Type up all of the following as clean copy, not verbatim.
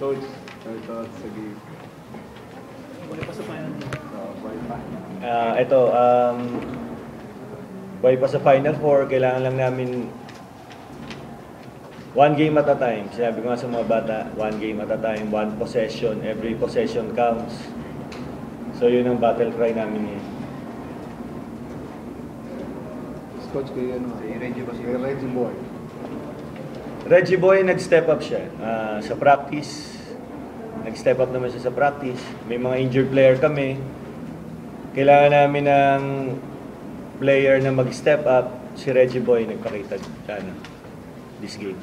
Coach, sige. Buhay pa sa Final Four, kailangan lang namin one game at a time. Sinabi ko nga sa mga bata, one game at a time, one possession, every possession counts. So yun ang battle cry namin ngayon. Coach, kay Reggie Boy. Reggie Boy, nag-step up siya sa practice. Nag-step up naman siya sa practice. May mga injured player kami. Kailangan namin ng player na mag-step up. Si Reggie Boy nagpakita this game.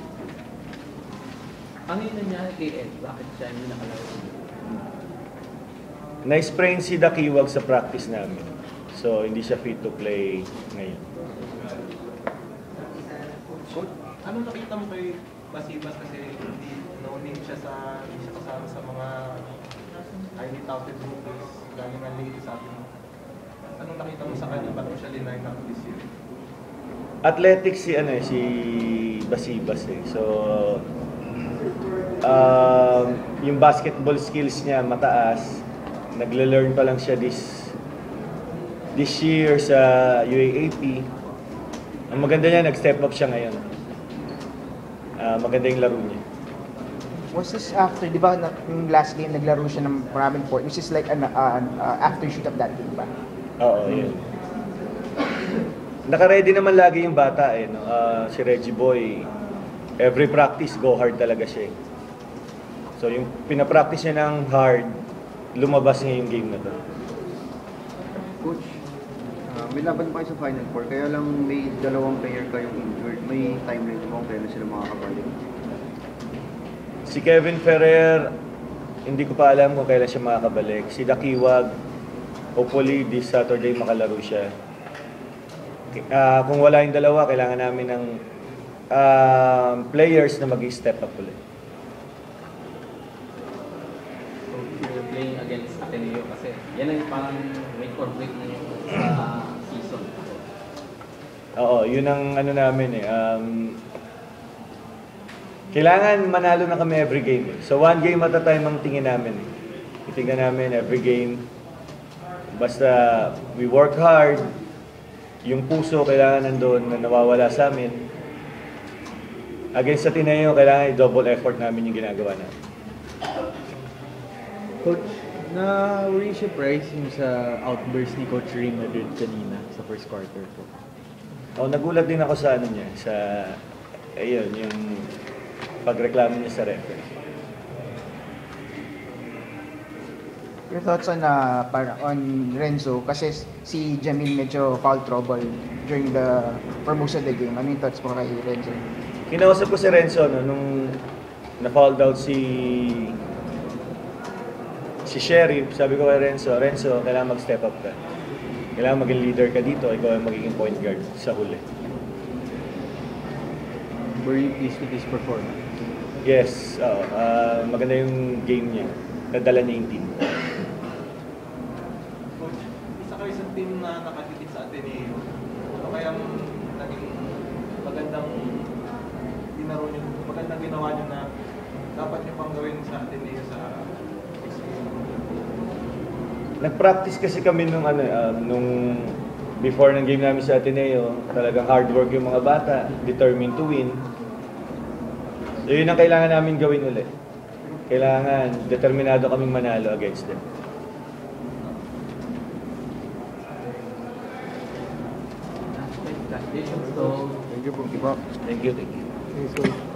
Ang ina niya kay Ed, bakit siya hindi nakalaro? Na-sprain si Dakiwag sa practice namin. So, hindi siya fit to play ngayon. Anong nakita mo kay Basibas kasi hindi siya kasama sa mga highly touted rookies galing ang late sa atin. Anong nakita mo sa kanya? Ba't mo siya linay up this year? Athletics si Basibas eh. So, yung basketball skills niya mataas. Nagle-learn pa lang siya this year sa UAAP. Ang maganda niya, nag-step up siya ngayon. Maganda yung laro niya. Was this after, di ba, yung last game naglaro siya ng maraming point? Was this like an after-shoot of that game ba? Oo, yun. Naka-ready naman lagi yung bata eh. No? Si Reggie Boy, every practice, go hard talaga siya eh. So yung pinapractice niya ng hard, lumabas niya yung game na to. Coach, may laban pa kayo sa Final Four, kaya lang may dalawang player kayong injured. May timeline mo kung kailan sila makakabalik? Si Kevin Ferrer, hindi ko pa alam kung kailan siya makakabalik. Si Dakiwag, hopefully this Saturday makalaro siya. Kung wala yung dalawa, kailangan namin ng players na mag-step up ulit. So, you're playing against Ateneo kasi yan ang parang make or break na yung season. Oo, yun ang ano namin eh. Kailangan manalo na kami every game eh. So one game at a time ang tingin namin eh. Itingnan namin every game. Basta we work hard. Yung puso kailangan nandun na nawawala sa amin. Against Ateneo, kailangan i-double effort namin yung ginagawa namin. Coach, na-worry siya price yung sa outburst ni Coach Real Madrid kanina sa first quarter po. Nagulat din ako sa ano niya, sa ayun, yung pagreklamo niya sa referee. Your thoughts on on Renzo kasi si Jamil medyo foul trouble during for most of the game. Ano yung thoughts mo kay Renzo? Kinausap ko si Renzo nung na-foul out si Sheriff. Sabi ko kay Renzo, kailangan mag-step up ka. Kailangan maging leader ka dito, ikaw ang magiging point guard sa huli. Were you pleased with his performance? Yes, maganda yung game niya. Nadala niya yung team. Coach, isa kayo sa team na nakadikit sa Ateneo. Ano kaya naging magandang ginawa niyo na dapat niyo pang gawin sa Ateneo sa Nag-practice kasi kami nung before ng game namin sa Ateneo. Talagang hard work yung mga bata, determined to win. So yun ang kailangan namin gawin ulit. Kailangan determinado kaming manalo against them. Congratulations to Thank you po. Thank you. Thanks, Coach.